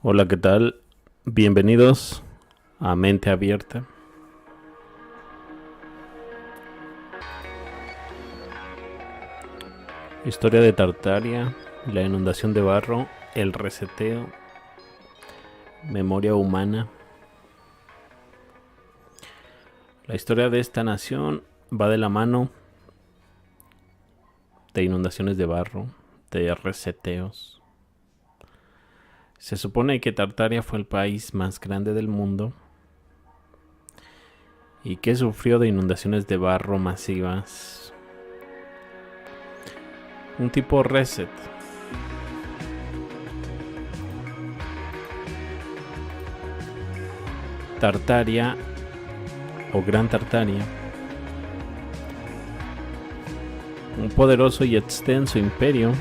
Hola, ¿qué tal? Bienvenidos a Mente Abierta. Historia de Tartaria, la inundación de barro, el reseteo, memoria humana. La historia de esta nación va de la mano de inundaciones de barro, de reseteos. Se supone que Tartaria fue el país más grande del mundo y que sufrió de inundaciones de barro masivas. Un tipo reset. Tartaria o Gran Tartaria, un poderoso y extenso imperio,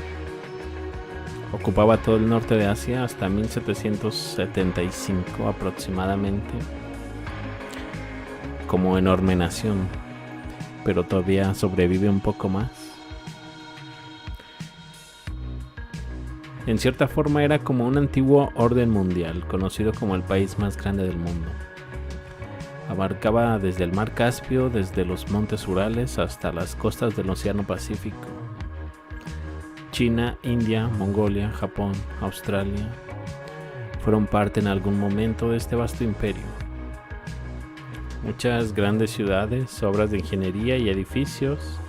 ocupaba todo el norte de Asia hasta 1775 aproximadamente, como enorme nación, pero todavía sobrevive un poco más. En cierta forma era como un antiguo orden mundial, conocido como el país más grande del mundo. Abarcaba desde el mar Caspio, desde los montes Urales hasta las costas del Océano Pacífico. China, India, Mongolia, Japón, Australia fueron parte en algún momento de este vasto imperio. Muchas grandes ciudades, obras de ingeniería y edificios,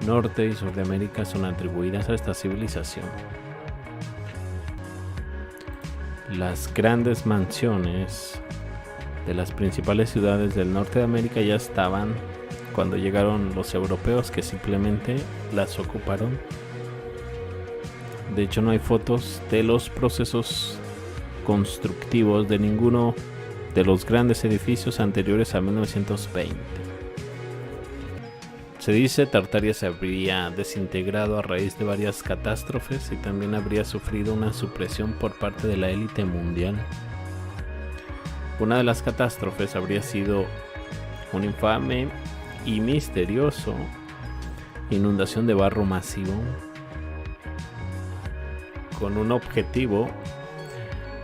Norte y Sur de América son atribuidas a esta civilización. Las grandes mansiones de las principales ciudades del norte de América ya estaban cuando llegaron los europeos, que simplemente las ocuparon. De hecho, no hay fotos de los procesos constructivos de ninguno de los grandes edificios anteriores a 1920. Se dice que Tartaria se habría desintegrado a raíz de varias catástrofes y también habría sufrido una supresión por parte de la élite mundial. Una de las catástrofes habría sido un infame y misterioso inundación de barro masivo, con un objetivo: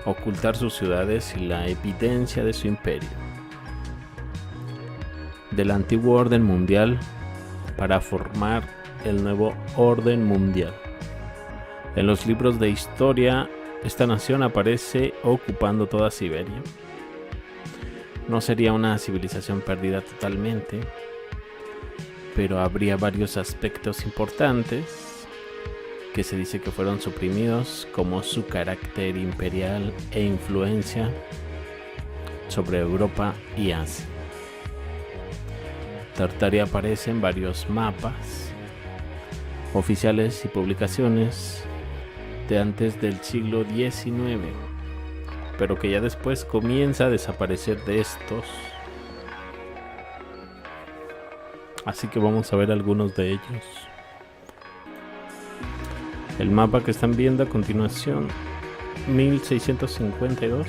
ocultar sus ciudades y la evidencia de su imperio. Del antiguo orden mundial para formar el nuevo orden mundial. En los libros de historia, esta nación aparece ocupando toda Siberia. No sería una civilización perdida totalmente, pero habría varios aspectos importantes que se dice que fueron suprimidos, como su carácter imperial e influencia sobre Europa y Asia. Tartaria aparece en varios mapas oficiales y publicaciones de antes del siglo XIX, pero que ya después comienza a desaparecer de estos. Así que vamos a ver algunos de ellos. El mapa que están viendo a continuación, 1652,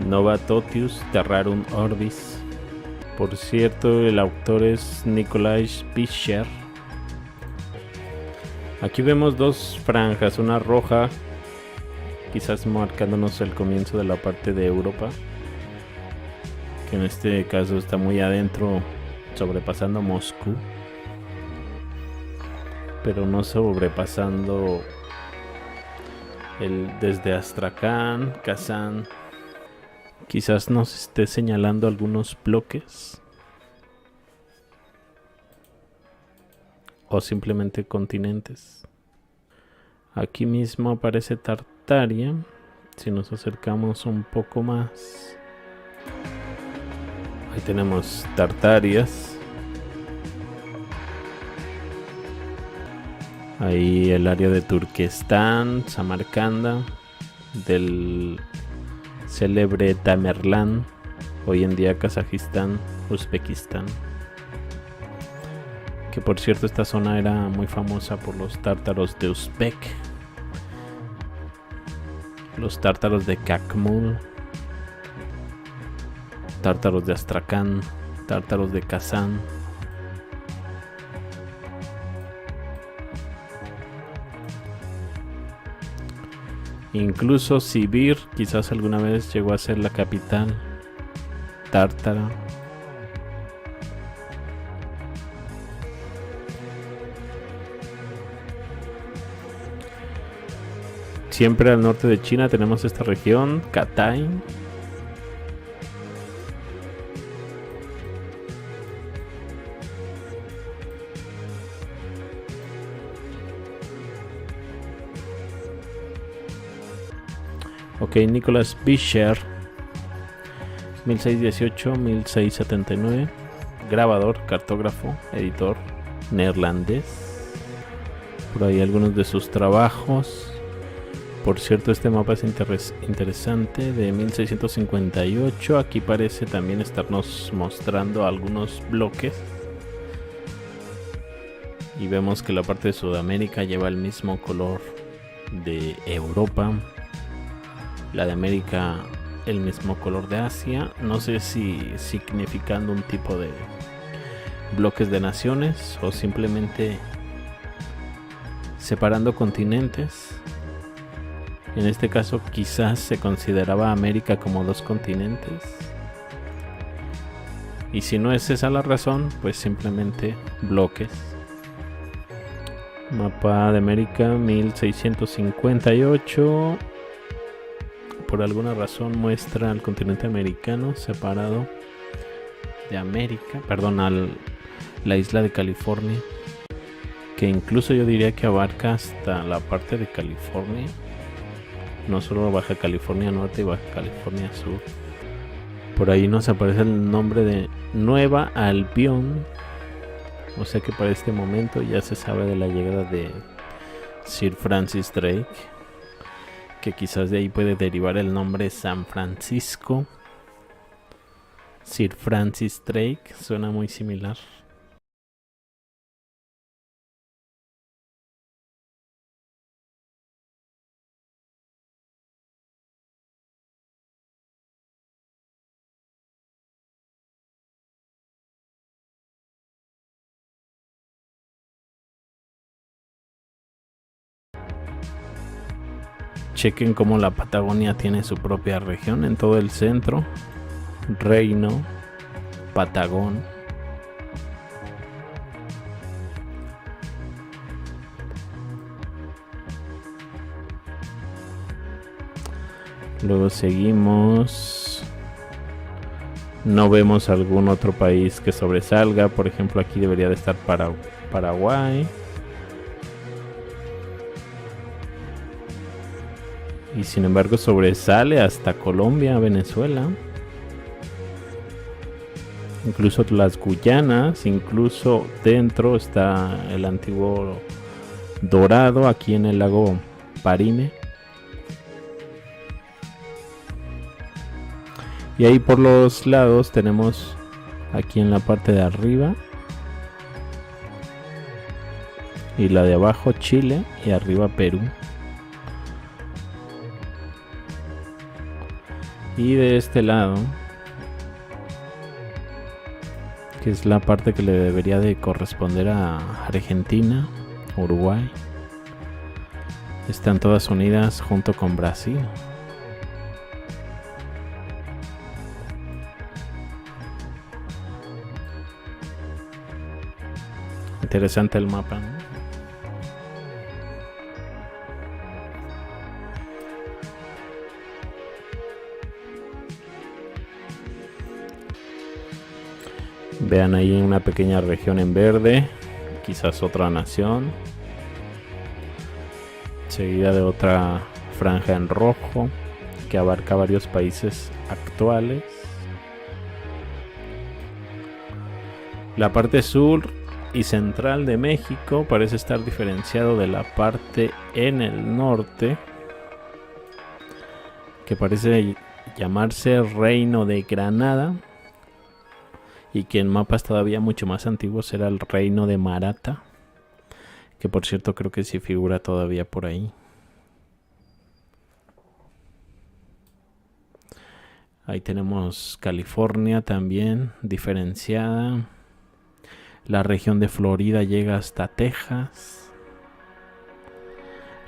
Nova Totius Terrarum Orbis. Por cierto, el autor es Nikolaj Pischer. Aquí vemos dos franjas, una roja, quizás marcándonos el comienzo de la parte de Europa, que en este caso está muy adentro, sobrepasando Moscú, pero no sobrepasando desde Astracán, Kazán. Quizás nos esté señalando algunos bloques o simplemente continentes. Aquí mismo aparece Tartaria. Si nos acercamos un poco más, ahí tenemos Tartarias. Ahí el área de Turquestán, Samarcanda, del célebre Tamerlán, hoy en día Kazajistán, Uzbekistán. Que por cierto, esta zona era muy famosa por los tártaros de Uzbek, los tártaros de Kakmul, tártaros de Astracán, tártaros de Kazán. Incluso Sibir quizás alguna vez llegó a ser la capital tártara. Siempre al norte de China tenemos esta región, Katai. Ok, Nicholas Fischer, 1618-1679, grabador, cartógrafo, editor neerlandés. Por ahí algunos de sus trabajos. Por cierto, este mapa es interesante, de 1658. Aquí parece también estarnos mostrando algunos bloques. Y vemos que la parte de Sudamérica lleva el mismo color de Europa. La de América el mismo color de Asia. No sé si significando un tipo de bloques de naciones o simplemente separando continentes. En este caso quizás se consideraba América como dos continentes. Y si no es esa la razón, pues simplemente bloques. Mapa de América 1658. Por alguna razón muestra al continente americano separado de América. Perdón, la isla de California. Que incluso yo diría que abarca hasta la parte de California. No solo Baja California Norte y Baja California Sur. Por ahí nos aparece el nombre de Nueva Albión. O sea que para este momento ya se sabe de la llegada de Sir Francis Drake. Que quizás de ahí puede derivar el nombre San Francisco. Sir Francis Drake suena muy similar. Chequen cómo la Patagonia tiene su propia región en todo el centro. Reino, Patagón. Luego seguimos. No vemos algún otro país que sobresalga. Por ejemplo, aquí debería de estar Paraguay. Y sin embargo sobresale hasta Colombia, Venezuela. Incluso las Guyanas, incluso dentro está el antiguo Dorado, aquí en el lago Parime. Y ahí por los lados tenemos aquí en la parte de arriba y la de abajo Chile y arriba Perú. Y de este lado, que es la parte que le debería de corresponder a Argentina, Uruguay, están todas unidas junto con Brasil. Interesante el mapa, ¿no? Vean ahí una pequeña región en verde, quizás otra nación, seguida de otra franja en rojo que abarca varios países actuales. La parte sur y central de México parece estar diferenciado de la parte en el norte, que parece llamarse Reino de Granada, y que en mapas todavía mucho más antiguos era el Reino de Maratha, que por cierto creo que sí figura todavía por ahí. Ahí tenemos California también diferenciada. La región de Florida llega hasta Texas.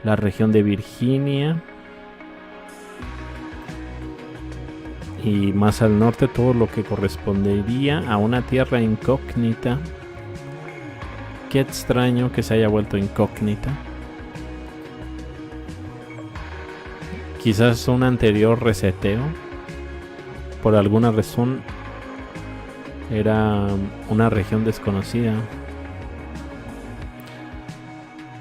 La región de Virginia y más al norte todo lo que correspondería a una tierra incógnita. Qué extraño que se haya vuelto incógnita. Quizás un anterior reseteo. Por alguna razón era una región desconocida.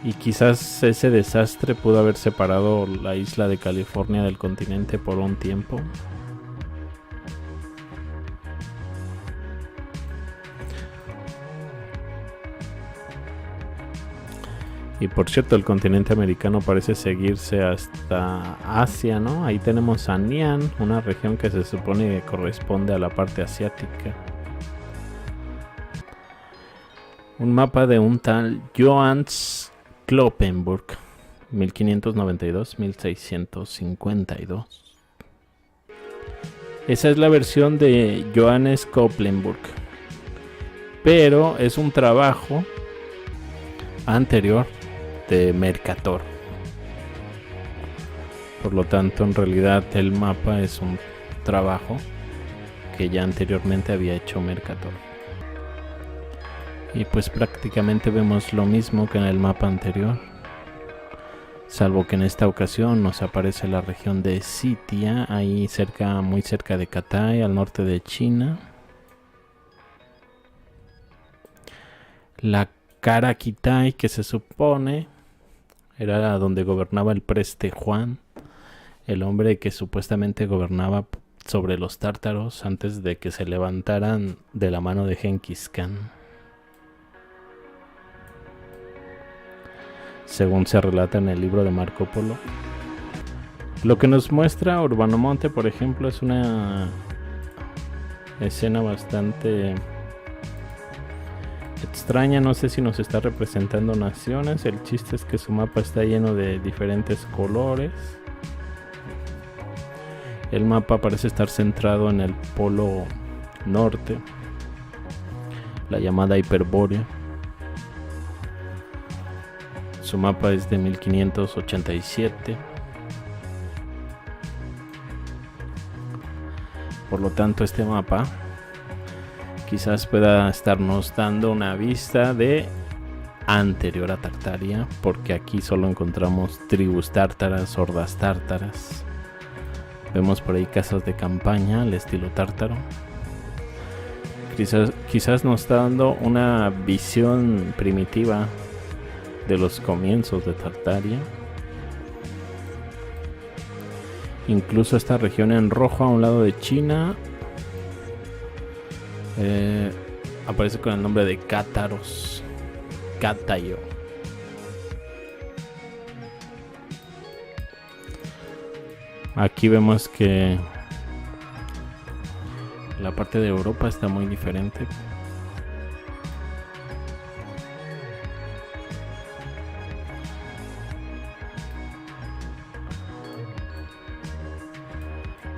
Y quizás ese desastre pudo haber separado la isla de California del continente por un tiempo. Y por cierto, el continente americano parece seguirse hasta Asia, ¿no? Ahí tenemos a Nian, una región que se supone que corresponde a la parte asiática. Un mapa de un tal Johannes Cloppenburg, 1592-1652. Esa es la versión de Johannes Cloppenburg, pero es un trabajo anterior de Mercator. Por lo tanto, en realidad el mapa es un trabajo que ya anteriormente había hecho Mercator. Y pues prácticamente vemos lo mismo que en el mapa anterior, salvo que en esta ocasión nos aparece la región de Sitia, ahí cerca, muy cerca de Cathay, al norte de China. La Karaquitai, que se supone era donde gobernaba el preste Juan, el hombre que supuestamente gobernaba sobre los tártaros antes de que se levantaran de la mano de Genghis Khan. Según se relata en el libro de Marco Polo. Lo que nos muestra Urbanomonte, por ejemplo, es una escena bastante extraña. No sé si nos está representando naciones. El chiste es que su mapa está lleno de diferentes colores. El mapa parece estar centrado en el polo norte, la llamada Hiperbórea. Su mapa es de 1587. Por lo tanto, este mapa quizás pueda estarnos dando una vista de anterior a Tartaria, porque aquí solo encontramos tribus tártaras, hordas tártaras. Vemos por ahí casas de campaña al estilo tártaro. Quizás nos está dando una visión primitiva de los comienzos de Tartaria. Incluso esta región en rojo a un lado de China aparece con el nombre de Cátaros, Cátayo. Aquí vemos que la parte de Europa está muy diferente.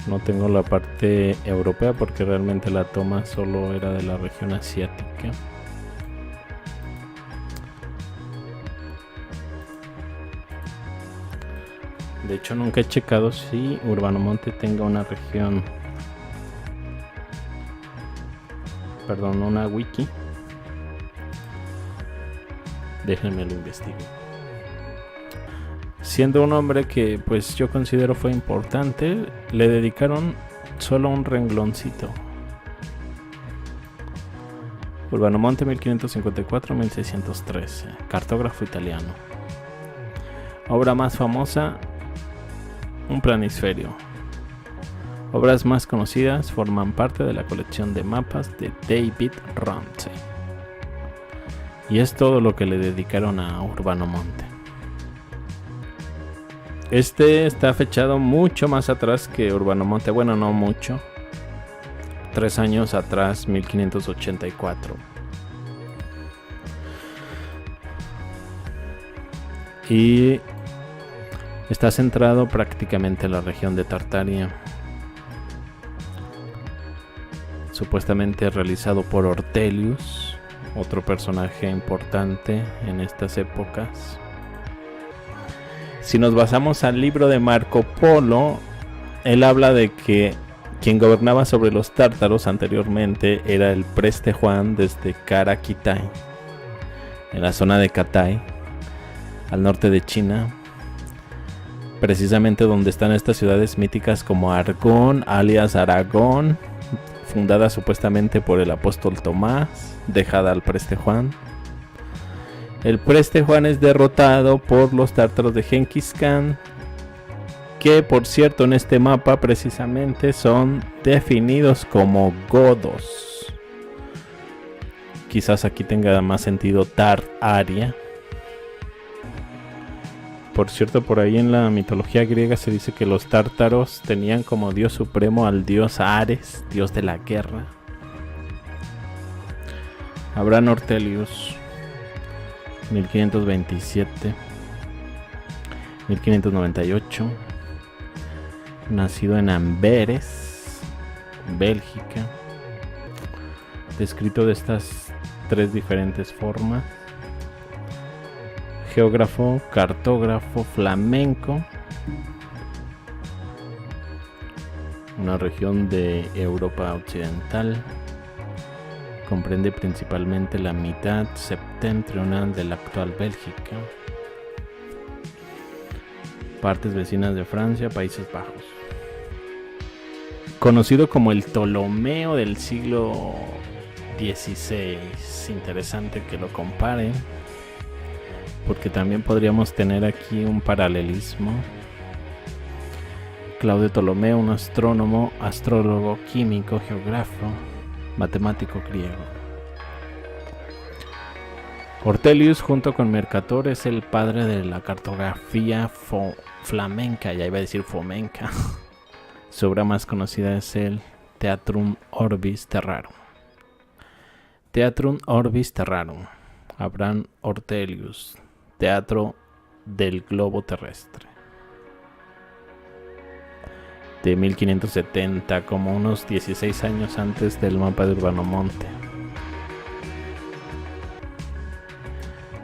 No tengo la parte europea porque realmente la toma solo era de la región asiática. De hecho, nunca he checado si Urbanomonte tenga una región, perdón, una wiki. Déjenme lo investigo. Siendo un hombre que pues yo considero fue importante, le dedicaron solo un rengloncito. Urbanomonte 1554-1613, cartógrafo italiano. Obra más famosa, un planisferio. Obras más conocidas forman parte de la colección de mapas de David Ramsay. Y es todo lo que le dedicaron a Urbanomonte. Este está fechado mucho más atrás que Urbanomonte. Bueno, no mucho. 3 años atrás, 1584. Y está centrado prácticamente en la región de Tartaria. Supuestamente realizado por Ortelius, otro personaje importante en estas épocas. Si nos basamos al libro de Marco Polo, él habla de que Quien gobernaba sobre los tártaros anteriormente era el preste Juan desde Kara-Kitai, en la zona de Katai, al norte de China, precisamente donde están estas ciudades míticas como Argón, alias Aragón, fundada supuestamente por el apóstol Tomás, dejada al preste Juan. El preste Juan es derrotado por los tártaros de Genghis Khan, que por cierto en este mapa precisamente son definidos como godos. Quizás aquí tenga más sentido Tar-Aria. Por cierto, por ahí en la mitología griega se dice que los tártaros tenían como dios supremo al dios Ares, dios de la guerra. Abraham Ortelius, 1527, 1598. Nacido en Amberes, Bélgica. Descrito de estas tres diferentes formas: geógrafo, cartógrafo, flamenco. Una región de Europa occidental. Comprende principalmente la mitad septentrional de la actual Bélgica, partes vecinas de Francia, Países Bajos. Conocido como el Ptolomeo del siglo XVI. Interesante que lo comparen, porque también podríamos tener aquí un paralelismo. Claudio Ptolomeo, un astrónomo, astrólogo, químico, geógrafo, matemático griego. Ortelius, junto con Mercator, es el padre de la cartografía flamenca, ya iba a decir fomenca. Su obra más conocida es el Theatrum Orbis Terrarum. Theatrum Orbis Terrarum. Abraham Ortelius. Teatro del globo terrestre. De 1570, como unos 16 años antes del mapa de Urbanomonte.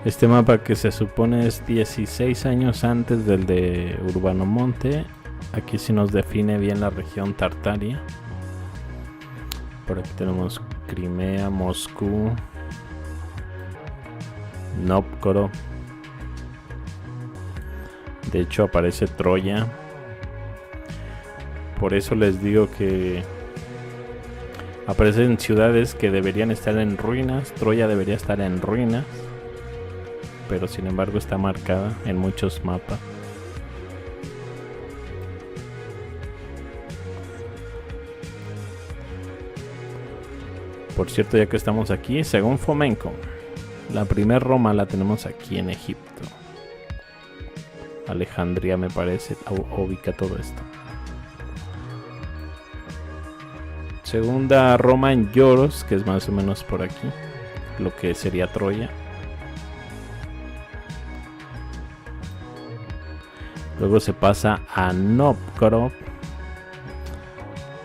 Este mapa, que se supone es 16 años antes del de Urbanomonte, aquí sí nos define bien la región Tartaria. Por aquí tenemos Crimea, Moscú, Novgorod. De hecho aparece Troya. Por eso les digo que aparecen ciudades que deberían estar en ruinas. Troya debería estar en ruinas, pero sin embargo está marcada en muchos mapas. Por cierto, ya que estamos aquí, según Fomenko, la primera Roma la tenemos aquí en Egipto. Alejandría, me parece, ubica todo esto. Segunda Roma en Yoros, que es más o menos por aquí, lo que sería Troya. Luego se pasa a Novgorod,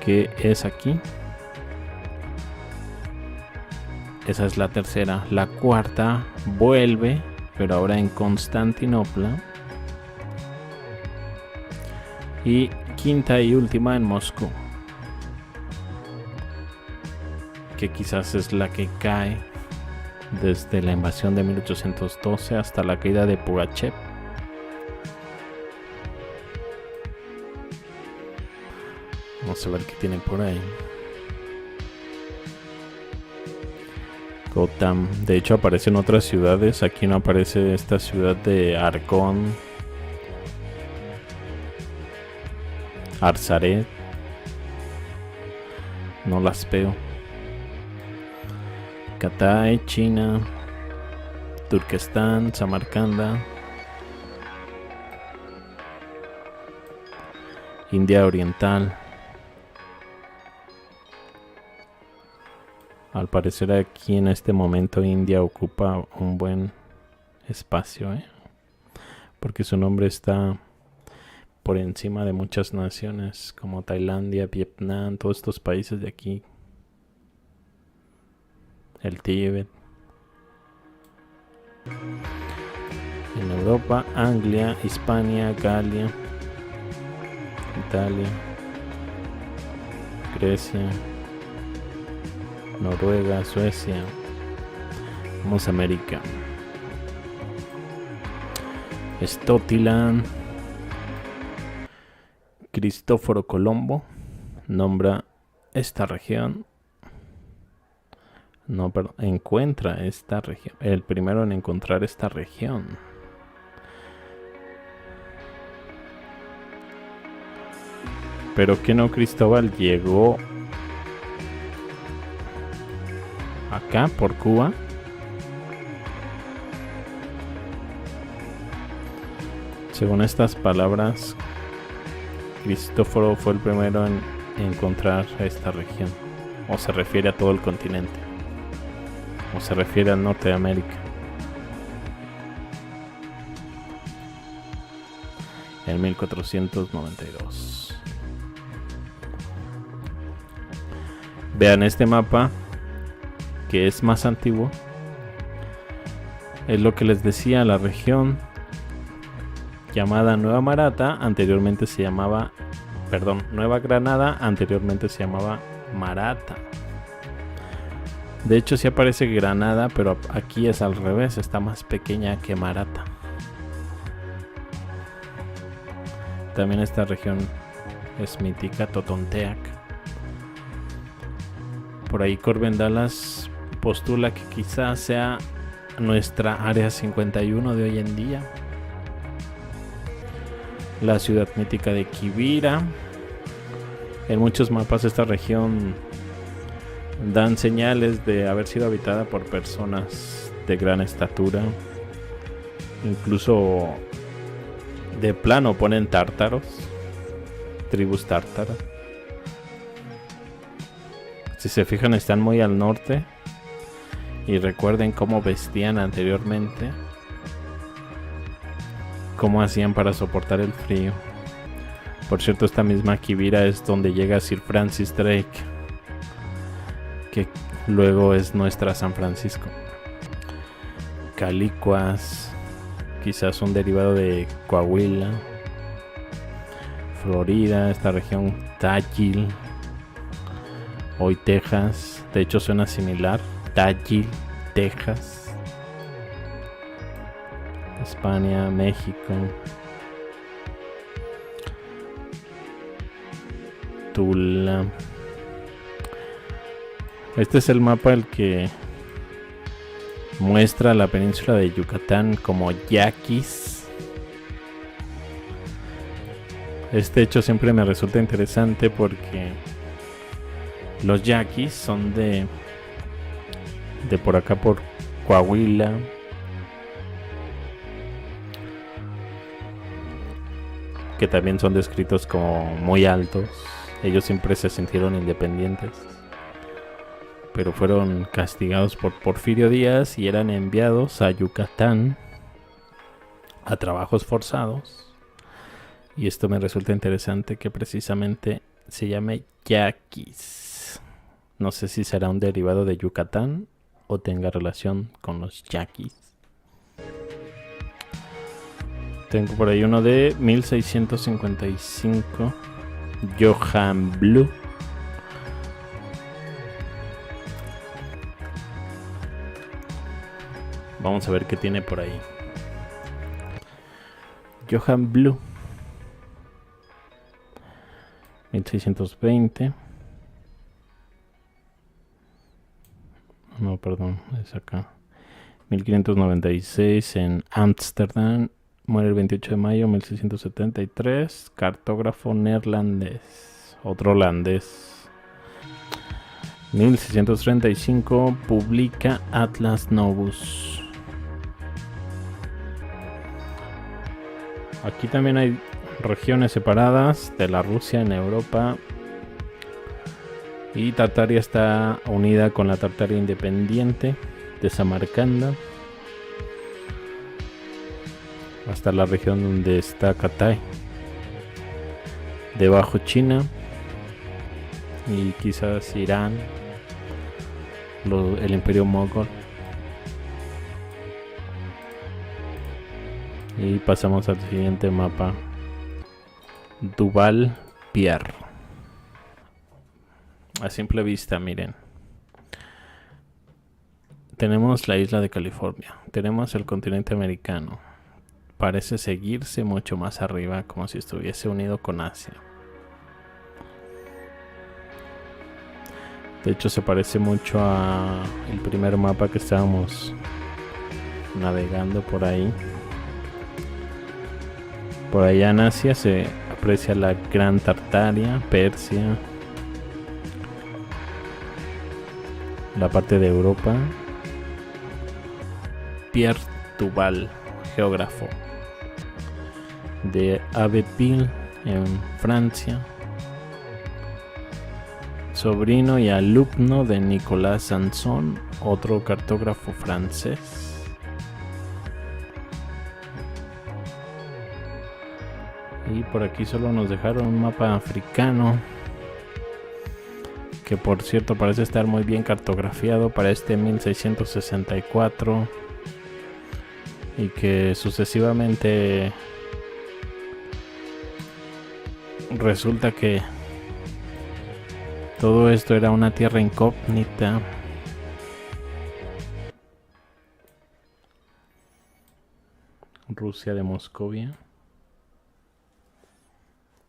que es aquí. Esa es la tercera. La cuarta vuelve, pero ahora en Constantinopla. Y quinta y última en Moscú, que quizás es la que cae desde la invasión de 1812 hasta la caída de Pugachev. Vamos a ver qué tienen por ahí. Gotham. De hecho aparecen otras ciudades. Aquí no aparece esta ciudad de Argón, Arzaret. No las veo. Katai, China, Turquestán, Samarcanda, India Oriental. Al parecer aquí en este momento India ocupa un buen espacio, porque su nombre está por encima de muchas naciones como Tailandia, Vietnam, todos estos países de aquí. El Tíbet. En Europa, Anglia, Hispania, Galia, Italia. Grecia, Noruega, Suecia. Vamos a América. Estotiland. Cristóforo Colombo nombra esta región. No, perdón, encuentra esta región. El primero en encontrar esta región. Pero que no, Cristóbal llegó acá por Cuba. Según estas palabras, Cristóforo fue el primero en encontrar esta región. O se refiere a todo el continente. O se refiere al norte de América. En 1492. Vean este mapa, que es más antiguo. Es lo que les decía, la región llamada Nueva Marata, anteriormente se llamaba, Nueva Granada, anteriormente se llamaba Marata. De hecho sí aparece Granada, pero aquí es al revés, está más pequeña que Marata. También esta región es mítica, Totonteac. Por ahí Corbin Dallas postula que quizás sea nuestra Área 51 de hoy en día. La ciudad mítica de Quivira. En muchos mapas esta región dan señales de haber sido habitada por personas de gran estatura. Incluso de plano ponen tártaros, tribus tártaras. Si se fijan, están muy al norte. Y recuerden cómo vestían anteriormente. Cómo hacían para soportar el frío. Por cierto, esta misma Quivira es donde llega Sir Francis Drake, que luego es nuestra San Francisco. Calicuas, quizás un derivado de Coahuila. Florida, esta región Táchil. Hoy Texas, de hecho suena similar. Táchil, Texas. España, México. Tula. Este es el mapa el que muestra la península de Yucatán como yaquis. Este hecho siempre me resulta interesante porque los yaquis son de por acá, por Coahuila. Que también son descritos como muy altos. Ellos siempre se sintieron independientes, pero fueron castigados por Porfirio Díaz y eran enviados a Yucatán a trabajos forzados. Y esto me resulta interesante, que precisamente se llame yaquis. No sé si será un derivado de Yucatán o tenga relación con los yaquis. Tengo por ahí uno de 1655, Johann Blue. Vamos a ver qué tiene por ahí. Johann Blue, 1620. No, perdón, es acá. 1596 en Ámsterdam. Muere el 28 de mayo de 1673. Cartógrafo neerlandés. Otro holandés. 1635 publica Atlas Novus. Aquí también hay regiones separadas de la Rusia en Europa. Y Tartaria está unida con la Tartaria independiente de Samarcanda. Hasta la región donde está Catay. Debajo China. Y quizás Irán. El imperio mogol. Y pasamos al siguiente mapa. Duval Pierre. A simple vista, miren. Tenemos la isla de California. Tenemos el continente americano. Parece seguirse mucho más arriba, como si estuviese unido con Asia. De hecho, se parece mucho a el primer mapa que estábamos navegando por ahí. Por allá en Asia se aprecia la Gran Tartaria, Persia, la parte de Europa. Pierre Duval, geógrafo de Abbeville en Francia, sobrino y alumno de Nicolas Sanson, otro cartógrafo francés. Y por aquí solo nos dejaron un mapa africano, que por cierto parece estar muy bien cartografiado para este 1664, y que sucesivamente resulta que todo esto era una tierra incógnita. Rusia de Moscovia.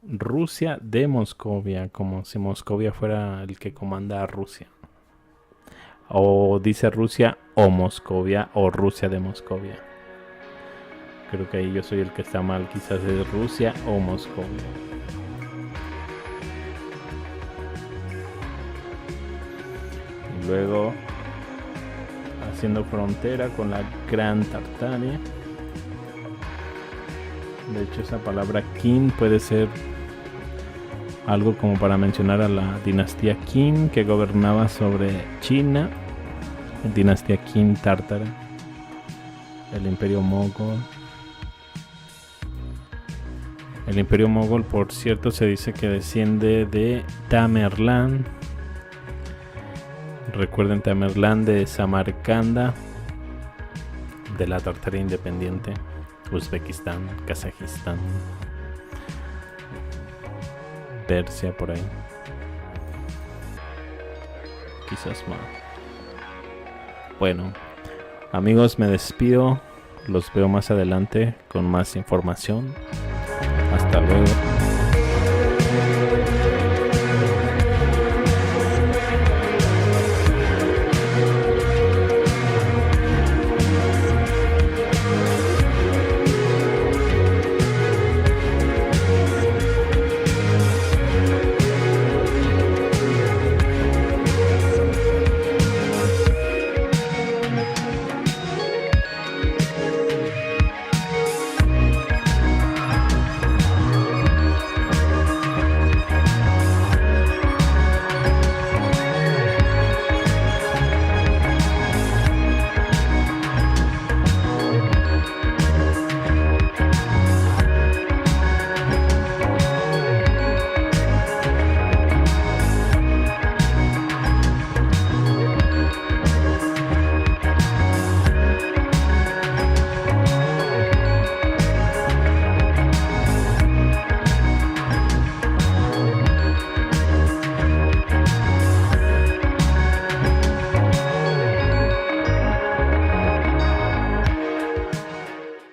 Rusia de Moscovia, como si Moscovia fuera el que comanda a Rusia. O dice Rusia o Moscovia o Rusia de Moscovia. Creo que ahí yo soy el que está mal, quizás es Rusia o Moscovia. Y luego haciendo frontera con la Gran Tartaria. De hecho, esa palabra Qin puede ser algo como para mencionar a la dinastía Qin que gobernaba sobre China, dinastía Qin tártara, el imperio mogol. El imperio mogol, por cierto, se dice que desciende de Tamerlán. Recuerden Tamerlán de Samarcanda, de la Tartaria independiente, Uzbekistán, Kazajistán, Persia, por ahí. Quizás más. Bueno, amigos, me despido. Los veo más adelante con más información. Hasta luego.